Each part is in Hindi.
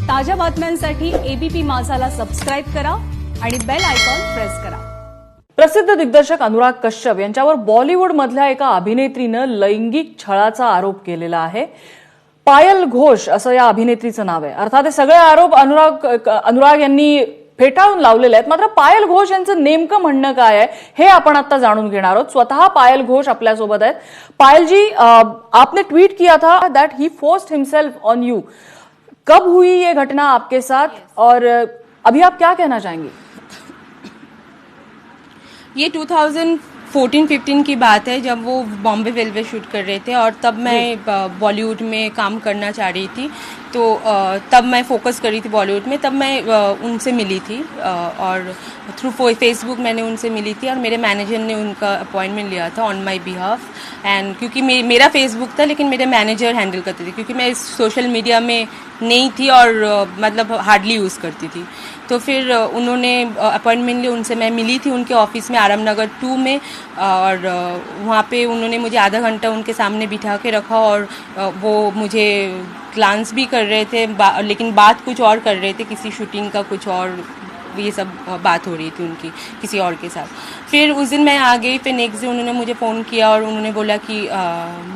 ताज्या बातम्यांसाठी एबीपी माझाला सबस्क्राईब करा आणि बेल आयकॉन प्रेस करा। प्रसिद्ध दिग्दर्शक अनुराग कश्यप यांच्यावर बॉलिवूडमधल्या एका अभिनेत्रीनं लैंगिक छळाचा आरोप केलेला आहे। पायल घोष असं या अभिनेत्रीचं नाव आहे। अर्थात हे सगळे आरोप अनुराग यांनी फेटाळून लावलेले आहेत। मात्र पायल घोष यांचं नेमकं म्हणणं काय आहे हे आपण आता जाणून घेणार आहोत। स्वतः पायल घोष आपल्यासोबत आहेत। पायल जी, आपने ट्वीट किया था that he forced himself on you. कब हुई ये घटना आपके साथ और अभी आप क्या कहना चाहेंगी? ये 2014-15 की बात है, जब वो बॉम्बे वेलवे शूट कर रहे थे और तब मैं बॉलीवुड में काम करना चाह रही थी। तो तब मैं फोकस कर रही थी बॉलीवुड में। तब मैं उनसे मिली थी और थ्रू फेसबुक मैंने उनसे मिली थी और मेरे मैनेजर ने उनका अपॉइंटमेंट लिया था ऑन माय बिहाफ। एंड क्योंकि मेरा फेसबुक था लेकिन मेरे मैनेजर हैंडल करते थे, क्योंकि मैं इस सोशल मीडिया में नहीं थी और मतलब हार्डली यूज़ करती थी। तो फिर उन्होंने अपॉइंटमेंट लिया, उनसे मैं मिली थी उनके ऑफिस में आराम नगर 2 में। और वहाँ पे उन्होंने मुझे आधा घंटा उनके सामने बिठा के रखा और वो मुझे ग्लांस भी कर रहे थे, लेकिन बात कुछ और कर रहे थे, किसी शूटिंग का कुछ और ये सब बात हो रही थी उनकी किसी और के साथ। फिर उस दिन मैं आ गई। फिर नेक्स्ट डे उन्होंने मुझे फ़ोन किया और उन्होंने बोला कि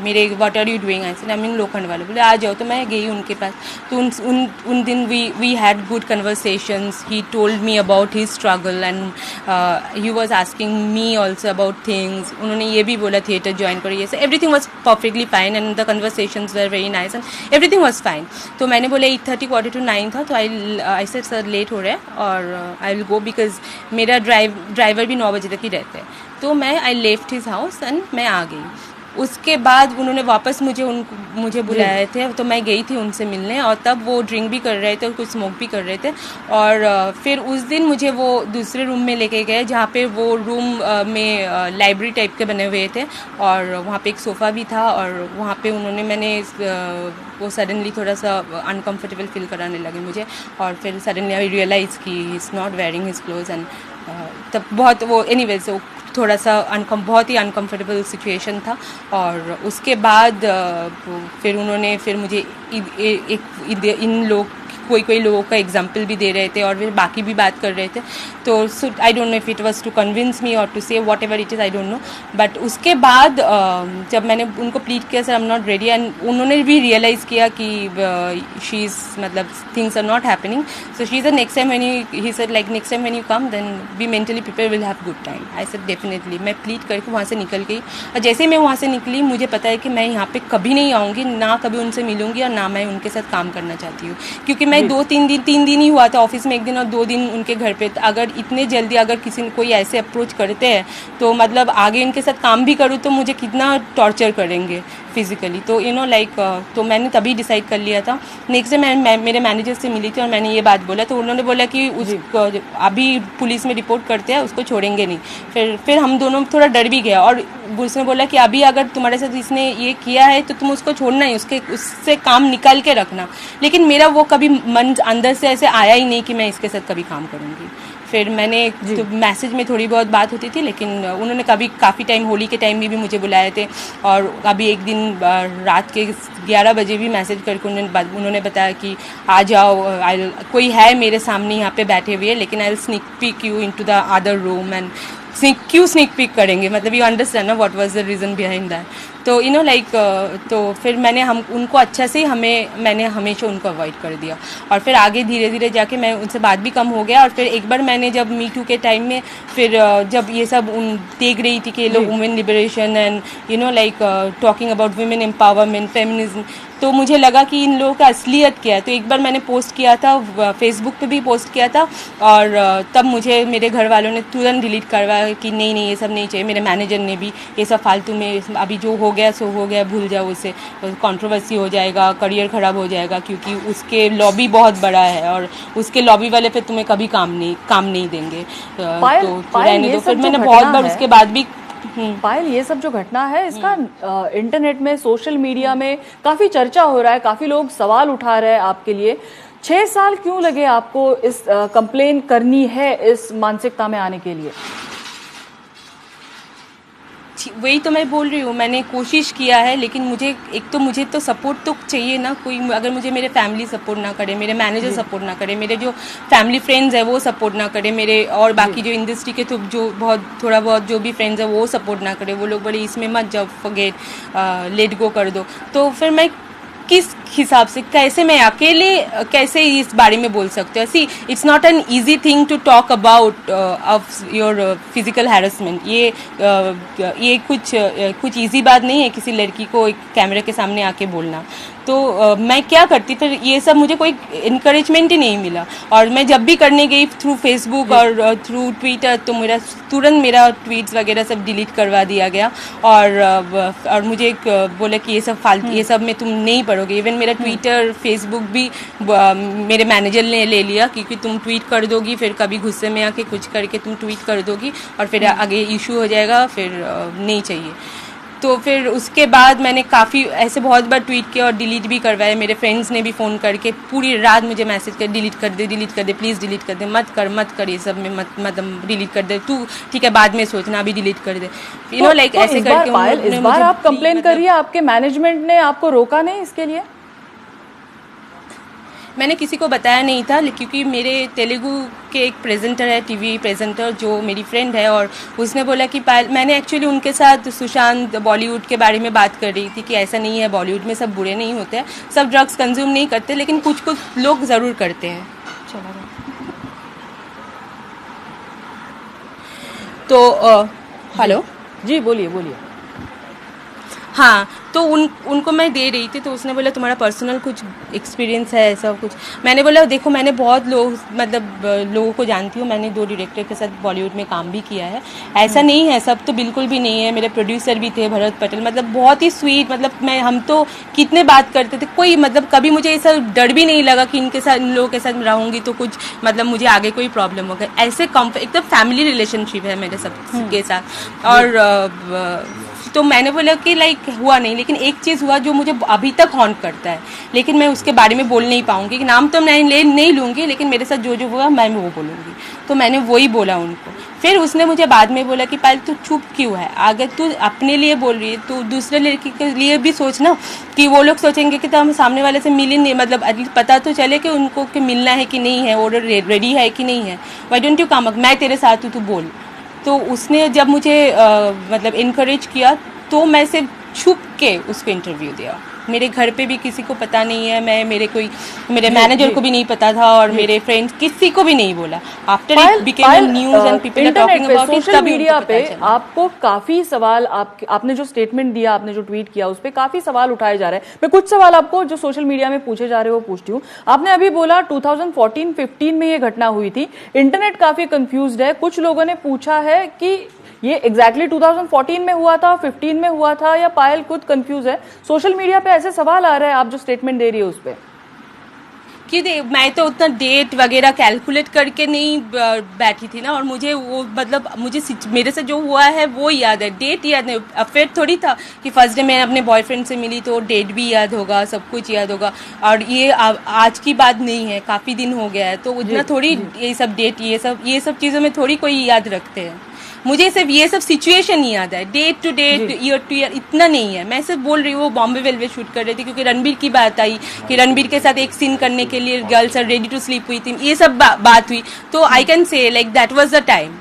मेरे what are you doing, I mean लोखंड वाले बोले आ जाओ। तो मैं गई उनके पास। तो उन दिन we had good conversations. He told me about his struggle and he was asking me also about things. उन्होंने ये भी बोला थिएटर ज्वाइन करो, ये सब everything was perfectly fine and the conversations were very nice and everything was fine. तो मैंने बोला 8:30 (9) था, तो आई सेड सर लेट हो रहा है और आई विल गो, बिकॉज मेरा ड्राइवर भी 9 बजे तक ही रहता है। तो मैं I left his house and मैं आ गई। उसके बाद उन्होंने वापस मुझे बुलाए थे, तो मैं गई थी उनसे मिलने और तब वो ड्रिंक भी कर रहे थे और कुछ स्मोक भी कर रहे थे। और फिर उस दिन मुझे वो दूसरे रूम में लेके गए, जहाँ पे वो रूम में लाइब्रेरी टाइप के बने हुए थे और वहाँ पे एक सोफ़ा भी था। और वहाँ पे मैंने वो सडनली थोड़ा सा अनकम्फर्टेबल फील कराने लगे मुझे। और फिर सडनली आई रियलाइज़ कि he is not wearing his clothes and तब बहुत वो एनीवेज वो थोड़ा सा बहुत ही अनकम्फर्टेबल सिचुएशन था। और उसके बाद फिर उन्होंने मुझे इन लोग कोई लोगों का एग्जाम्पल भी दे रहे थे और फिर बाकी भी बात कर रहे थे। तो I don't know if it was to convince me और to say whatever it is, I don't know. But उसके बाद जब मैंने उनको प्लीड किया sir I am not ready, and उन्होंने भी रियलाइज़ किया कि शी इज़ मतलब things are not happening. So she is the next time when he said like next time when you come then be mentally prepare, will have good time. I said definitely. मैं प्लीड करके वहाँ से निकल गई और जैसे ही मैं वहाँ से निकली मुझे पता है कि मैं यहाँ पे कभी नहीं आऊँगी, ना कभी उनसे मिलूँगी और ना मैं उनके साथ काम करना चाहती हूँ। क्योंकि मैं 3 दिन ही हुआ था ऑफिस में, 1 दिन और 2 दिन उनके घर पे। अगर इतने जल्दी अगर किसी ने कोई ऐसे अप्रोच करते हैं तो मतलब आगे इनके साथ काम भी करूँ तो मुझे कितना टॉर्चर करेंगे फिजिकली। तो यू नो लाइक तो मैंने तभी डिसाइड कर लिया था। नेक्स्ट डे मैं मेरे मैनेजर से मिली थी और मैंने ये बात बोला, तो उन्होंने बोला कि उसको अभी पुलिस में रिपोर्ट करते हैं, उसको छोड़ेंगे नहीं। फिर हम दोनों थोड़ा डर भी गया और उसने बोला कि अभी अगर तुम्हारे साथ इसने ये किया है तो तुम उसको छोड़ना ही, उससे काम निकाल के रखना। लेकिन मेरा वो कभी मन अंदर से ऐसे आया ही नहीं कि मैं इसके साथ कभी काम करूँगी। फिर मैंने तो मैसेज में थोड़ी बहुत बात होती थी, लेकिन उन्होंने काफ़ी टाइम होली के टाइम में भी मुझे बुलाए थे और अभी एक दिन रात के 11 बजे भी मैसेज करके उन्होंने बताया कि आ जाओ, कोई है मेरे सामने यहाँ पे बैठे हुए, लेकिन I will sneak peek you into the other room. And क्यों स्नीक पीक करेंगे, मतलब यू अंडरस्टैंड ना what was the reason behind that. तो यू नो लाइक तो फिर मैंने उनको अच्छा से मैंने हमेशा उनको अवॉइड कर दिया। और फिर आगे धीरे धीरे जाके मैं उनसे बात भी कम हो गया। और फिर एक बार मैंने जब मी टू के टाइम में फिर जब ये सब देख रही थी कि ये लोग women liberation and you know like talking about women empowerment, feminism, तो मुझे लगा कि इन लोगों का असलियत क्या है। तो एक बार मैंने पोस्ट किया था, फेसबुक पे भी पोस्ट किया था और तब मुझे मेरे घर वालों ने तुरंत डिलीट करवाया कि नहीं ये सब नहीं चाहिए। मेरे मैनेजर ने भी ये सब फालतू में अभी जो हो गया सो हो गया, भूल जाओ उसे, कंट्रोवर्सी हो जाएगा, करियर ख़राब हो जाएगा, क्योंकि उसके लॉबी बहुत बड़ा है और उसके लॉबी वाले फिर तुम्हें कभी काम नहीं देंगे। तो रहने दो। फिर मैंने बहुत बार उसके बाद भी पायल, ये सब जो घटना है इसका इंटरनेट में, सोशल मीडिया में काफी चर्चा हो रहा है, काफी लोग सवाल उठा रहे हैं आपके लिए। 6 साल क्यों लगे आपको इस कंप्लेन करनी है इस मानसिकता में आने के लिए? वही तो मैं बोल रही हूँ, मैंने कोशिश किया है, लेकिन मुझे तो सपोर्ट तो चाहिए ना कोई। अगर मुझे मेरे फैमिली सपोर्ट ना करे, मेरे मैनेजर सपोर्ट ना करे, मेरे जो फैमिली फ्रेंड्स है वो सपोर्ट ना करे, मेरे और बाकी जो इंडस्ट्री के तो जो थोड़ा बहुत जो भी फ्रेंड्स है वो सपोर्ट ना करे, वो लोग बड़े इसमें मत जाओ, फॉरगेट, लेट गो कर दो, तो फिर मैं किस हिसाब से कैसे मैं अकेले कैसे इस बारे में बोल सकते हो। See it's not an easy thing to talk about of your physical harassment. ये कुछ ईजी बात नहीं है किसी लड़की को एक कैमरे के सामने आके बोलना। तो मैं क्या करती, फिर ये सब मुझे कोई इनकरेजमेंट ही नहीं मिला, और मैं जब भी करने गई थ्रू फेसबुक और थ्रू ट्विटर, तो तुरंत मेरा ट्वीट्स वगैरह सब डिलीट करवा दिया गया, और मुझे एक बोला कि ये सब फालतू, ये सब में तुम नहीं पढ़ोगे। इवन मेरा ट्विटर फेसबुक भी मेरे मैनेजर ने ले लिया, क्योंकि तुम ट्वीट कर दोगी, फिर कभी गुस्से में आके कुछ करके तुम ट्वीट कर दोगी और फिर आगे इशू हो जाएगा, फिर नहीं चाहिए। तो फिर उसके बाद मैंने काफ़ी ऐसे बहुत बार ट्वीट किया और डिलीट भी करवाए। मेरे फ्रेंड्स ने भी फ़ोन करके पूरी रात मुझे मैसेज कर, डिलीट कर दे, प्लीज़ डिलीट कर दे, मत कर, ये सब में मत डिलीट कर दे, तू ठीक है बाद में सोचना, अभी डिलीट कर दे, यू नो लाइक ऐसे करके। इस बार आप कंप्लेन करिए, आपके मैनेजमेंट ने आपको रोका नहीं इसके लिए? मैंने किसी को बताया नहीं था, क्योंकि मेरे तेलुगु के एक प्रेजेंटर है, टीवी प्रेजेंटर, जो मेरी फ्रेंड है, और उसने बोला कि मैंने एक्चुअली उनके साथ सुशांत बॉलीवुड के बारे में बात कर रही थी कि ऐसा नहीं है, बॉलीवुड में सब बुरे नहीं होते हैं, सब ड्रग्स कंज्यूम नहीं करते, लेकिन कुछ लोग ज़रूर करते हैं। चला गया। तो हेलो जी बोलिए। हाँ, तो उनको मैं दे रही थी, तो उसने बोला तुम्हारा पर्सनल कुछ एक्सपीरियंस है ऐसा कुछ। मैंने बोला देखो, मैंने बहुत लोगों को जानती हूँ, मैंने 2 डायरेक्टर के साथ बॉलीवुड में काम भी किया है, ऐसा नहीं है, सब तो बिल्कुल भी नहीं है। मेरे प्रोड्यूसर भी थे भरत पटेल, मतलब बहुत ही स्वीट, मतलब हम तो कितने बात करते थे, कोई मतलब कभी मुझे ऐसा डर भी नहीं लगा कि इन लोगों के साथ रहूँगी तो कुछ मतलब मुझे आगे कोई प्रॉब्लम होगा। ऐसे एकदम फैमिली रिलेशनशिप है मेरे सबके साथ। और तो मैंने बोला कि लाइक हुआ नहीं, लेकिन एक चीज़ हुआ जो मुझे अभी तक हॉन्ट करता है, लेकिन मैं उसके बारे में बोल नहीं पाऊंगी, कि नाम तो मैं नहीं लूँगी, लेकिन मेरे साथ जो हुआ मैं वो बोलूँगी। तो मैंने वही बोला उनको। फिर उसने मुझे बाद में बोला कि पायल तू चुप क्यों है, अगर तू अपने लिए बोल रही है तो दूसरे लड़की के लिए भी सोचना, कि वो लोग सोचेंगे कि तो हम सामने वाले से मिले नहीं, मतलब पता तो चले कि उनको कि मिलना है कि नहीं है, और रेडी है कि नहीं है, व्हाई डोंट यू कम, मैं तेरे साथ हूँ, तू बोल। तो उसने जब मुझे मतलब इनकरेज किया, तो मैं सिर्फ छुप के उसको इंटरव्यू दिया। मेरे घर पे भी किसी को पता नहीं है, मेरे मैनेजर को भी नहीं पता था, और मेरे फ्रेंड्स किसी को भी नहीं बोला। After it became news and people are talking about it, social media पे आपको काफी सवाल, आपने जो स्टेटमेंट दिया, आपने जो ट्वीट किया, उस पे काफी सवाल उठाए जा रहे हैं। मैं कुछ सवाल आपको जो सोशल मीडिया में पूछे जा रहे हैं वो पूछती हूँ। आपने अभी बोला 2014-15 में ये घटना हुई थी, इंटरनेट काफी कंफ्यूज्ड है, कुछ लोगों ने पूछा है कि ये एग्जैक्टली 2014 में हुआ था, 15 में हुआ था, या पायल खुद कंफ्यूज है? सोशल मीडिया पे ऐसे सवाल आ रहे हैं, आप जो स्टेटमेंट दे रही है उस पे। कि मैं तो उतना डेट वगैरह कैलकुलेट करके नहीं बैठी थी ना, और मुझे वो मतलब मेरे से जो हुआ है वो याद है, डेट याद नहीं। अफेयर थोड़ी था कि फर्स्ट डे मैं अपने बॉयफ्रेंड से मिली तो डेट भी याद होगा, सब कुछ याद होगा, और ये आज की बात नहीं है, काफ़ी दिन हो गया है, तो उतना थोड़ी ये सब डेट ये सब चीज़ों में थोड़ी कोई याद रखते हैं। मुझे सिर्फ ये सब सिचुएशन ही याद है, date to date, year to year इतना नहीं है। मैं सिर्फ बोल रही हूँ वो बॉम्बे वेलवे शूट कर रही थी, क्योंकि रणबीर की बात आई कि रणबीर के साथ एक सीन करने के लिए girls are ready to sleep हुई थी, ये सब बात हुई, तो I can say like that was the time,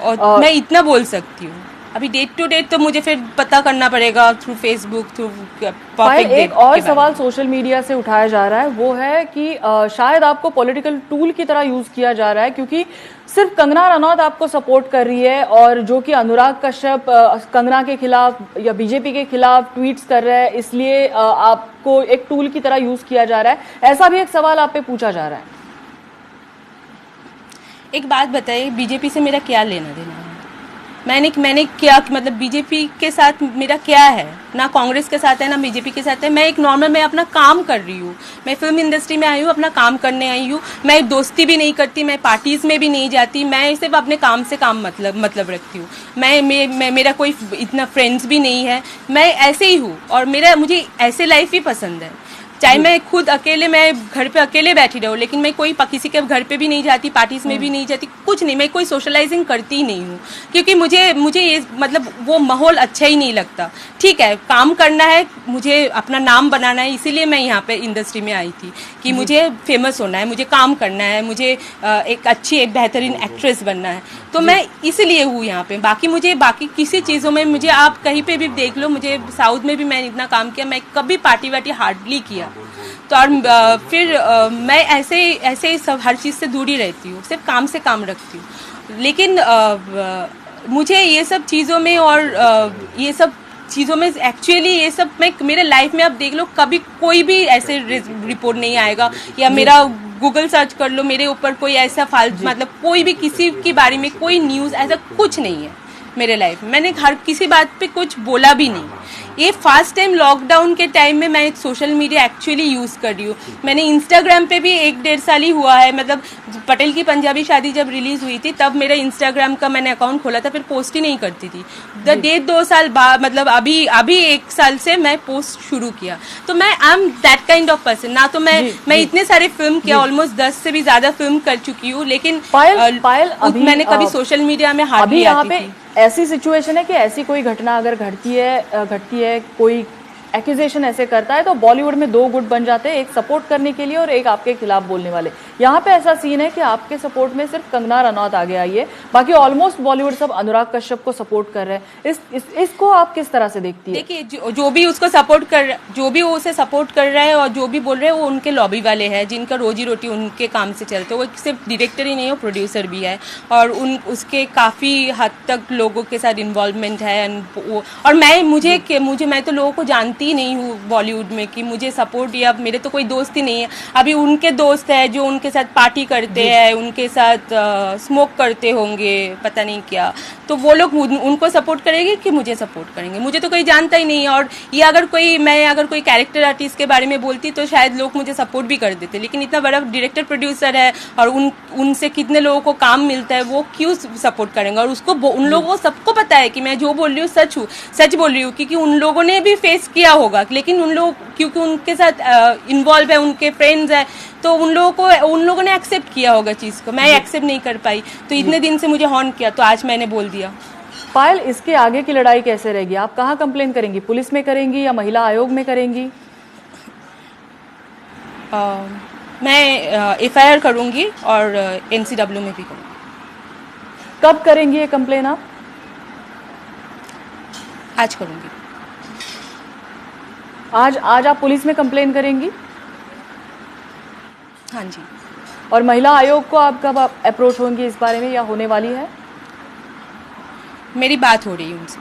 और मैं इतना बोल सकती हूँ। अभी डेट टू डेट तो मुझे फिर पता करना पड़ेगा थ्रू फेसबुक, थ्रू परफेक्ट। एक और सवाल सोशल मीडिया से उठाया जा रहा है, वो है कि शायद आपको पॉलिटिकल टूल की तरह यूज किया जा रहा है, क्योंकि सिर्फ कंगना रनौत आपको सपोर्ट कर रही है, और जो कि अनुराग कश्यप कंगना के खिलाफ या बीजेपी के खिलाफ ट्वीट्स कर रहे हैं, इसलिए आपको एक टूल की तरह यूज किया जा रहा है। ऐसा भी एक सवाल आप पे पूछा जा रहा है। एक बात बताइए, बीजेपी से मेरा क्या लेना देना है? मैंने क्या मतलब बीजेपी के साथ मेरा क्या है? ना कांग्रेस के साथ है ना बीजेपी के साथ है। मैं एक नॉर्मल, मैं अपना काम कर रही हूँ, मैं फिल्म इंडस्ट्री में आई हूँ, अपना काम करने आई हूँ। मैं दोस्ती भी नहीं करती, मैं पार्टीज में भी नहीं जाती, मैं सिर्फ अपने काम से काम मतलब रखती हूँ। मेरा कोई इतना फ्रेंड्स भी नहीं है, मैं ऐसे ही हूँ, और मुझे ऐसे लाइफ ही पसंद है। चाहे मैं खुद अकेले, मैं घर पे अकेले बैठी रहूँ, लेकिन मैं कोई किसी के घर पे भी नहीं जाती, पार्टीज में भी नहीं जाती, कुछ नहीं, मैं कोई सोशलाइजिंग करती ही नहीं हूँ, क्योंकि मुझे ये मतलब वो माहौल अच्छा ही नहीं लगता। ठीक है, काम करना है, मुझे अपना नाम बनाना है, इसीलिए मैं यहाँ पे इंडस्ट्री में आई थी कि मुझे फेमस होना है, मुझे काम करना है, मुझे एक अच्छी, एक बेहतरीन एक्ट्रेस बनना है, तो मैं इसलिए हूँ यहाँ पे। बाकी मुझे बाकी किसी चीज़ों में, मुझे आप कहीं पे भी देख लो, मुझे साउथ में भी मैंने इतना काम किया, मैं कभी पार्टी वार्टी हार्डली किया। तो और फिर मैं ऐसे ही सब हर चीज़ से दूरी रहती हूँ, सिर्फ काम से काम रखती हूँ। लेकिन मुझे ये सब चीज़ों में और ये सब चीज़ों में एक्चुअली ये सब मैं मेरे लाइफ में, आप देख लो, कभी कोई भी ऐसे रिपोर्ट नहीं आएगा, या मेरा गूगल सर्च कर लो, मेरे ऊपर कोई ऐसा फालतू, मतलब कोई भी किसी के बारे में कोई न्यूज़ ऐसा कुछ नहीं है मेरे लाइफ में। मैंने हर किसी बात पे कुछ बोला भी नहीं। ये फर्स्ट टाइम लॉकडाउन के टाइम में मैं सोशल मीडिया एक्चुअली यूज़ कर रही हूँ। मैंने इंस्टाग्राम पे भी 1-1.5 साल ही हुआ है, मतलब पटेल की पंजाबी शादी जब रिलीज़ हुई थी तब मेरे इंस्टाग्राम का मैंने अकाउंट खोला था, फिर पोस्ट ही नहीं करती थी। 1.5-2 साल बाद, मतलब अभी 1 साल से मैं पोस्ट शुरू किया। तो मैं I am that kind of person ना। तो मैं इतने सारे फिल्म किया, ऑलमोस्ट 10 से भी ज़्यादा फिल्म कर चुकी हूँ, लेकिन मैंने कभी सोशल मीडिया में हार्डली आती थी। ऐसी सिचुएशन है कि ऐसी कोई घटना अगर घटती है, कोई एक्यूजेशन ऐसे करता है, तो बॉलीवुड में 2 गुट बन जाते हैं, एक सपोर्ट करने के लिए और एक आपके खिलाफ बोलने वाले। यहाँ पे ऐसा सीन है कि आपके सपोर्ट में सिर्फ कंगना रनौत आगे आई है, बाकी ऑलमोस्ट बॉलीवुड सब अनुराग कश्यप को सपोर्ट कर रहे हैं। इसको आप किस तरह से देखती है? देखिए, जो भी उसको सपोर्ट कर, जो भी उसे सपोर्ट कर रहा है और जो भी बोल रहे हैं, वो उनके लॉबी वाले हैं, जिनका रोजी रोटी उनके काम से चलते हैं। वो सिर्फ डायरेक्टर ही नहीं है, प्रोड्यूसर भी है, और उसके काफ़ी हद तक लोगों के साथ इन्वॉल्वमेंट है। और मैं तो लोगों को जानती ही नहीं हूँ बॉलीवुड में कि मुझे सपोर्ट, या मेरे तो कोई दोस्त ही नहीं है। अभी उनके दोस्त है जो उनके साथ पार्टी करते हैं, उनके साथ स्मोक करते होंगे, पता नहीं क्या, तो वो लोग उनको सपोर्ट करेंगे कि मुझे सपोर्ट करेंगे? मुझे तो कोई जानता ही नहीं है। और ये मैं अगर कोई कैरेक्टर आर्टिस्ट के बारे में बोलती तो शायद लोग मुझे सपोर्ट भी कर देते, लेकिन इतना बड़ा डायरेक्टर प्रोड्यूसर है और उनसे कितने लोगों को काम मिलता है, वो क्यों सपोर्ट करेंगे? और उन लोगों को सबको पता है कि मैं जो बोल रही हूँ सच बोल रही हूँ, क्योंकि उन लोगों ने भी फेस किया होगा, लेकिन उन लोग क्योंकि उनके साथ इन्वॉल्व है, उनके फ्रेंड्स है, तो उन लोगों ने एक्सेप्ट किया होगा चीज़ को। मैं एक्सेप्ट नहीं कर पाई, तो इतने दिन से मुझे हॉर्न किया, तो आज मैंने बोल दिया। पायल, इसके आगे की लड़ाई कैसे रहेगी? आप कहाँ कंप्लेन करेंगी? पुलिस में करेंगी या महिला आयोग में करेंगी? मैं FIR करूंगी और NCW में भी करूंगी। कब करेंगी ये कंप्लेन आप? आज करूंगी। आज आप पुलिस में कंप्लेन करेंगी? हाँ जी। और महिला आयोग को आप कब अप्रोच होंगी इस बारे में, या होने वाली है? मेरी बात हो रही है उनसे।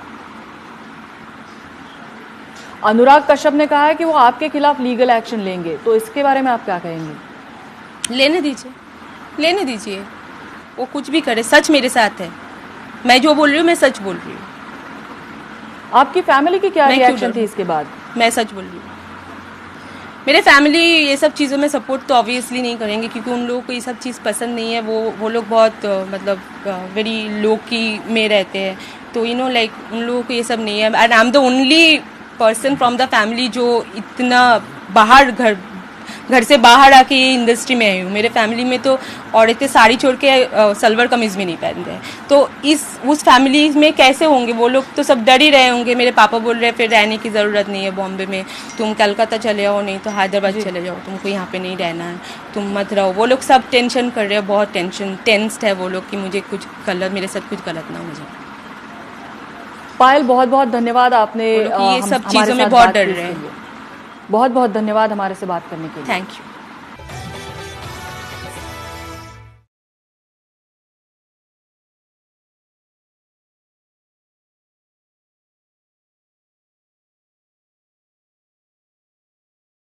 अनुराग कश्यप ने कहा है कि वो आपके खिलाफ लीगल एक्शन लेंगे, तो इसके बारे में आप क्या कहेंगे? लेने दीजिए, वो कुछ भी करे, सच मेरे साथ है। मैं जो बोल रही हूँ, मैं सच बोल रही हूँ। आपकी फैमिली की क्या रिएक्शन थी इसके बाद? मैं सच बोल रही हूँ। मेरे फैमिली ये सब चीज़ों में सपोर्ट तो ऑब्वियसली नहीं करेंगे, क्योंकि उन लोगों को ये सब चीज़ पसंद नहीं है। वो लोग बहुत मतलब वेरी लो की में रहते हैं, तो लाइक उन लोगों को ये सब नहीं है। And I am the only person from the family जो इतना घर से बाहर आके ये इंडस्ट्री में आई हूँ। मेरे फैमिली में तो औरतें साड़ी छोड़ के सलवार कमीज भी नहीं पहनते हैं, तो उस फैमिली में कैसे होंगे वो लोग? तो सब डर ही रहे होंगे। मेरे पापा बोल रहे हैं फिर रहने की ज़रूरत नहीं है बॉम्बे में, तुम कलकत्ता चले जाओ, नहीं तो हैदराबाद चले जाओ, तुमको यहाँ पे नहीं रहना है, तुम मत रहो। वो लोग सब टेंशन कर रहे हैं, बहुत टेंस्ड है वो लोग कि मुझे कुछ गलत, मेरे साथ कुछ गलत ना हो जाए। पायल, बहुत बहुत धन्यवाद, आपने ये सब चीज़ों में बहुत डर रहे हैं। बहुत बहुत धन्यवाद हमारे से बात करने के लिए। Thank you.